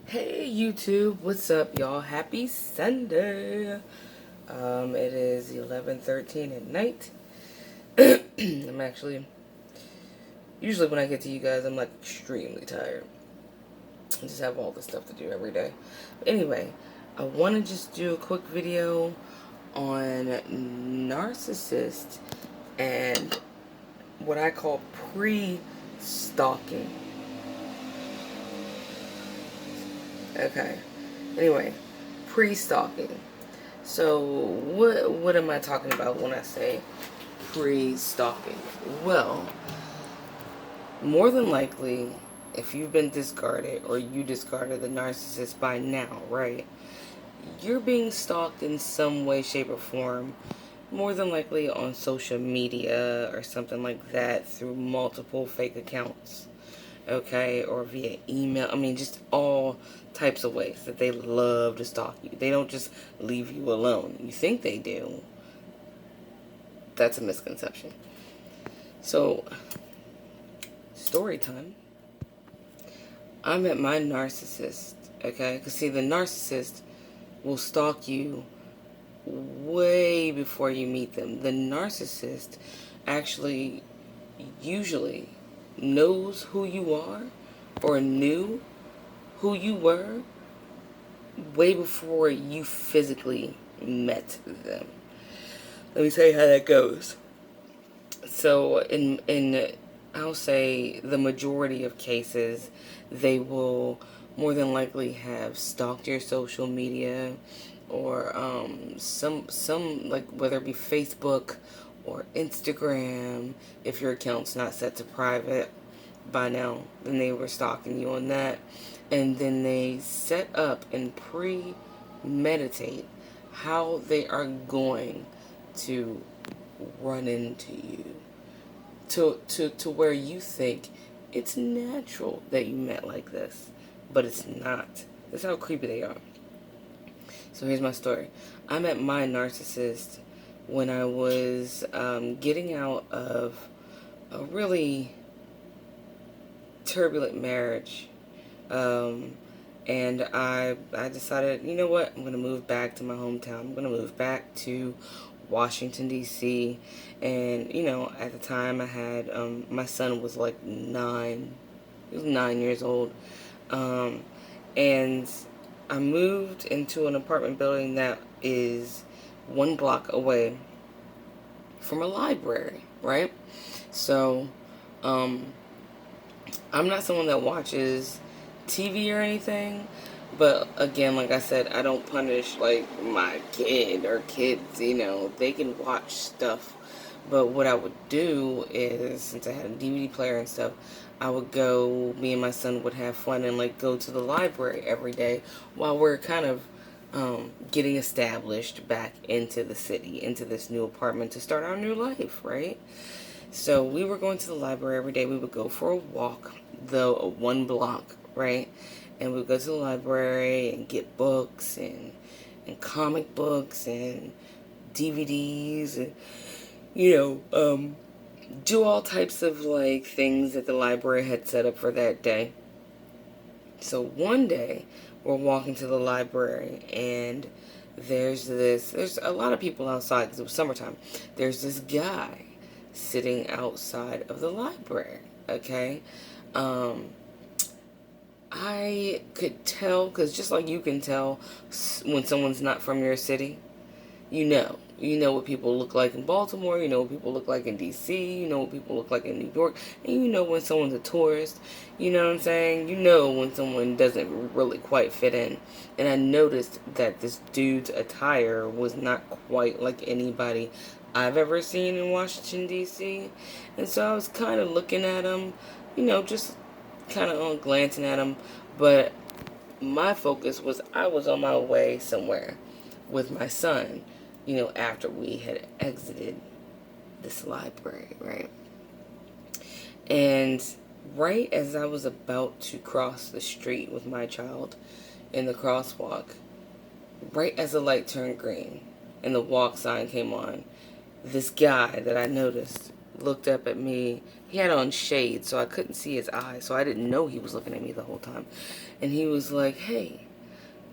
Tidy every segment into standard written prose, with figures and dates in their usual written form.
Hey YouTube, what's up y'all? Happy Sunday. It is 11:13 at night. I'm actually, usually when I get to you guys, I'm like extremely tired. I just have all this stuff to do every day. But anyway, I want to just do a quick video on narcissist and what I call pre-stalking. Okay. Anyway, pre-stalking. So, what am I talking about when I say pre-stalking? Well, more than likely, if you've been discarded or you discarded the narcissist by now, right? You're being stalked in some way, shape, or form. More than likely on social media or something like that through multiple fake accounts. Okay, or via email. I mean, just all types of ways that they love to stalk you. They don't just leave you alone. You think they do. That's a misconception. So, story time. I met my narcissist, okay? Because, see, the narcissist will stalk you way before you meet them. The narcissist actually usually knows who you are or knew who you were way before you physically met them. Let me tell you how that goes. So in I'll say the majority of cases, they will more than likely have stalked your social media or some like whether it be Facebook or Instagram. If your account's not set to private by now, then they were stalking you on that. And then they set up and premeditate how they are going to run into you to where you think it's natural that you met like this, but it's not. That's how creepy they are. So here's my story. I met my narcissist when I was getting out of a really turbulent marriage. And I decided, you know what, I'm going to move back to my hometown. I'm going to move back to Washington, D.C. And, you know, at the time I had, my son was like 9. He was 9 years old. And I moved into an apartment building that is 1 block away from a library, right? So, I'm not someone that watches TV or anything, but again, like I said, I don't punish like my kid or kids, you know, they can watch stuff. But what I would do is, since I had a DVD player and stuff, I would go, me and my son would have fun and like go to the library every day while we're kind of getting established back into the city, into this new apartment to start our new life, right? So we were going to the library every day. We would go for a walk, though 1 block, right? And we would go to the library and get books and comic books and DVDs and, you know, do all types of like things that the library had set up for that day. So one day we're walking to the library and there's a lot of people outside because it was summertime. There's this guy sitting outside of the library, okay? I could tell, because just like you can tell when someone's not from your city, you know what people look like in Baltimore, you know what people look like in DC, you know what people look like in New York, and you know when someone's a tourist, you know what I'm saying? You know when someone doesn't really quite fit in. And I noticed that this dude's attire was not quite like anybody I've ever seen in Washington, D.C. And so I was kind of looking at him, you know, just kind of glancing at him, but my focus was I was on my way somewhere with my son, you know, after we had exited this library, right? And right as I was about to cross the street with my child in the crosswalk, right as the light turned green and the walk sign came on, this guy that I noticed looked up at me. He had on shades, so I couldn't see his eyes, so I didn't know he was looking at me the whole time. And he was like, hey,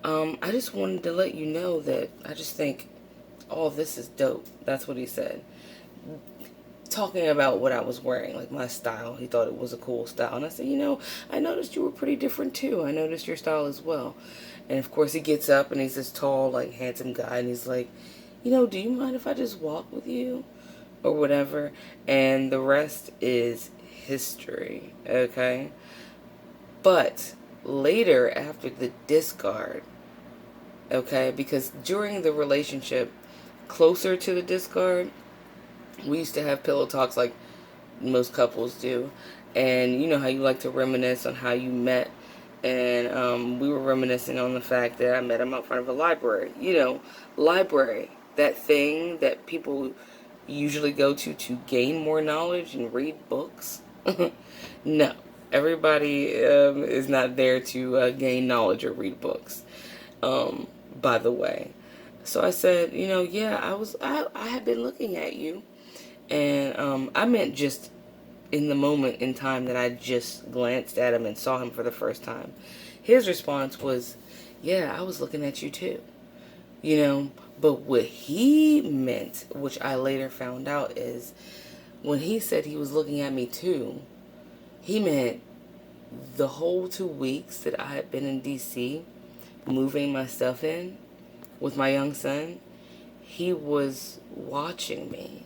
I just wanted to let you know that I just think all this is dope. That's what he said. Talking about what I was wearing, like my style. He thought it was a cool style. And I said, I noticed you were pretty different too. I noticed your style as well. And of course he gets up and he's this tall, like handsome guy. And he's like, do you mind if I just walk with you? Or whatever. And the rest is history. Okay? But later, after the discard, okay, because during the relationship, closer to the discard, we used to have pillow talks like most couples do. And you know how you like to reminisce on how you met. And we were reminiscing on the fact that I met him out front of a library. Library. That thing that people usually go to gain more knowledge and read books. No. Everybody is not there to gain knowledge or read books. By the way. So I said, yeah, I had been looking at you. And I meant just in the moment in time that I just glanced at him and saw him for the first time. His response was, yeah, I was looking at you too. But what he meant, which I later found out, is when he said he was looking at me too, he meant the whole 2 weeks that I had been in DC moving my stuff in with my young son, he was watching me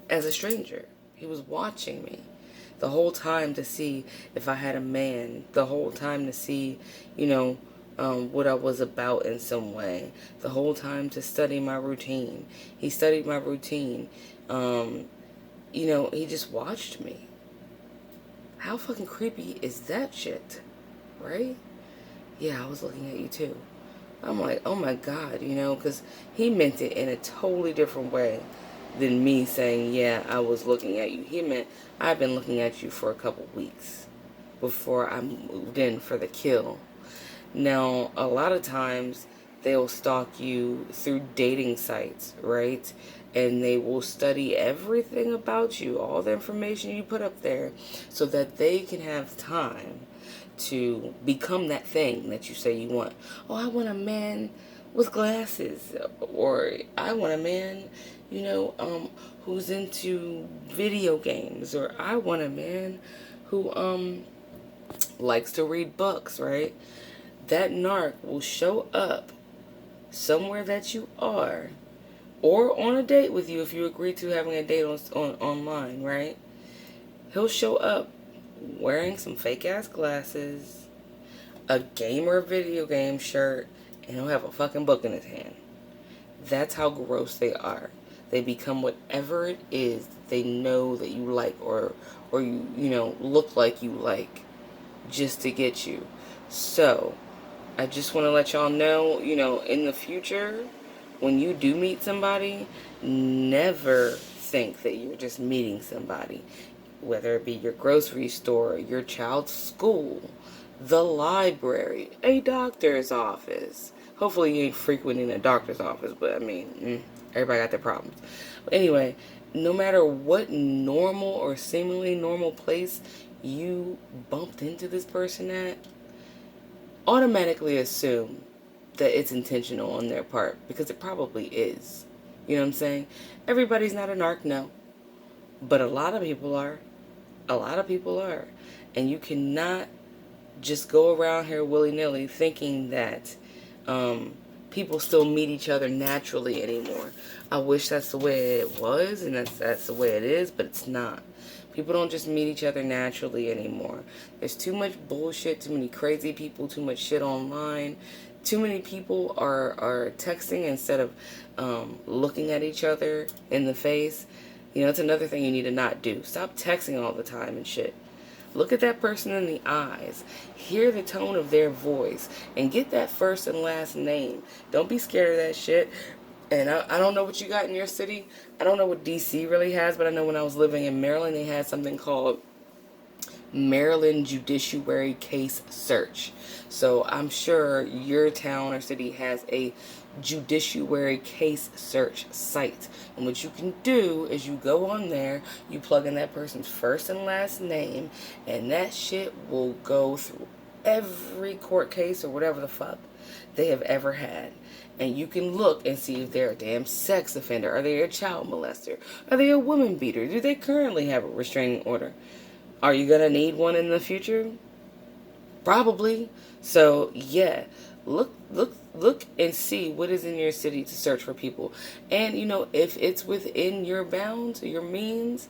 as a stranger. He was watching me the whole time to see if I had a man, the whole time to see, what I was about in some way, the whole time to study my routine. He studied my routine. He just watched me. How fucking creepy is that shit? Right? Yeah, I was looking at you too. I'm like, oh my God, because he meant it in a totally different way than me saying, yeah, I was looking at you. He meant, I've been looking at you for a couple weeks before I moved in for the kill. Now, a lot of times, they'll stalk you through dating sites, right? And they will study everything about you, all the information you put up there, so that they can have time to become that thing that you say you want. Oh, I want a man with glasses, or I want a man, who's into video games, or I want a man who likes to read books, right? That narc will show up somewhere that you are, or on a date with you if you agree to having a date on online, right? He'll show up wearing some fake ass glasses, a game or video game shirt, and he'll have a fucking book in his hand. That's how gross they are. They become whatever it is they know that you like, or you look like you like, just to get you. So I just want to let y'all know, in the future, when you do meet somebody, never think that you're just meeting somebody. Whether it be your grocery store, your child's school, the library, a doctor's office. Hopefully you ain't frequenting a doctor's office, but I mean, everybody got their problems. But anyway, no matter what normal or seemingly normal place you bumped into this person at, automatically assume that it's intentional on their part, because it probably is. You know what I'm saying? Everybody's not a narc, no. But a lot of people are. A lot of people are. And you cannot just go around here willy-nilly thinking that people still meet each other naturally anymore. I wish that's the way it was, and that's the way it is, but it's not. People don't just meet each other naturally anymore. There's too much bullshit, too many crazy people, too much shit online. Too many people are texting instead of looking at each other in the face. It's another thing you need to not do. Stop texting all the time and shit. Look at that person in the eyes. Hear the tone of their voice. And get that first and last name. Don't be scared of that shit. And I don't know what you got in your city. I don't know what DC really has, but I know when I was living in Maryland, they had something called Maryland Judiciary Case Search. So I'm sure your town or city has a judiciary case search site. And what you can do is you go on there, you plug in that person's first and last name, and that shit will go through every court case or whatever the fuck they have ever had. And you can look and see if they're a damn sex offender. Are they a child molester? Are they a woman beater? Do they currently have a restraining order? Are you going to need one in the future? Probably. So, yeah. Look and see what is in your city to search for people. And, if it's within your bounds or your means,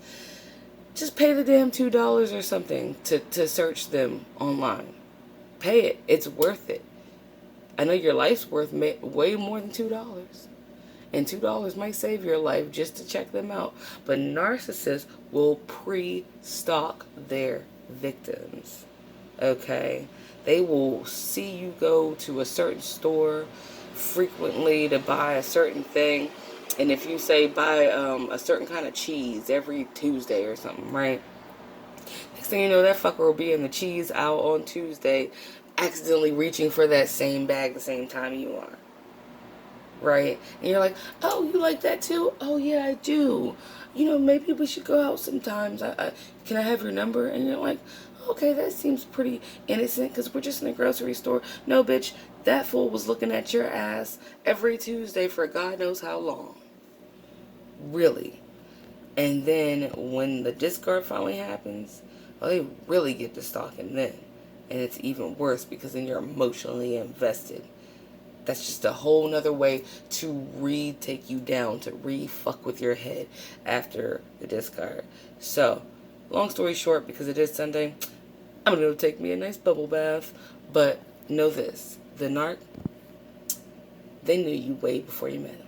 just pay the damn $2 or something to search them online. Pay it. It's worth it. I know your life's worth way more than $2. And $2 might save your life just to check them out. But narcissists will pre-stalk their victims. Okay? They will see you go to a certain store frequently to buy a certain thing. And if you say buy a certain kind of cheese every Tuesday or something, right? Next thing you know, that fucker will be in the cheese aisle on Tuesday, accidentally reaching for that same bag the same time you are. Right? And you're like, oh, you like that too? Oh, yeah, I do. Maybe we should go out sometimes. Can I have your number? And you're like, okay, that seems pretty innocent because we're just in a grocery store. No, bitch, that fool was looking at your ass every Tuesday for God knows how long. Really. And then when the discard finally happens, well, they really get to stalking then. And it's even worse because then you're emotionally invested. That's just a whole nother way to take you down, to fuck with your head after the discard. So, long story short, because it is Sunday, I'm going to go take me a nice bubble bath. But know this, the narc, they knew you way before you met them.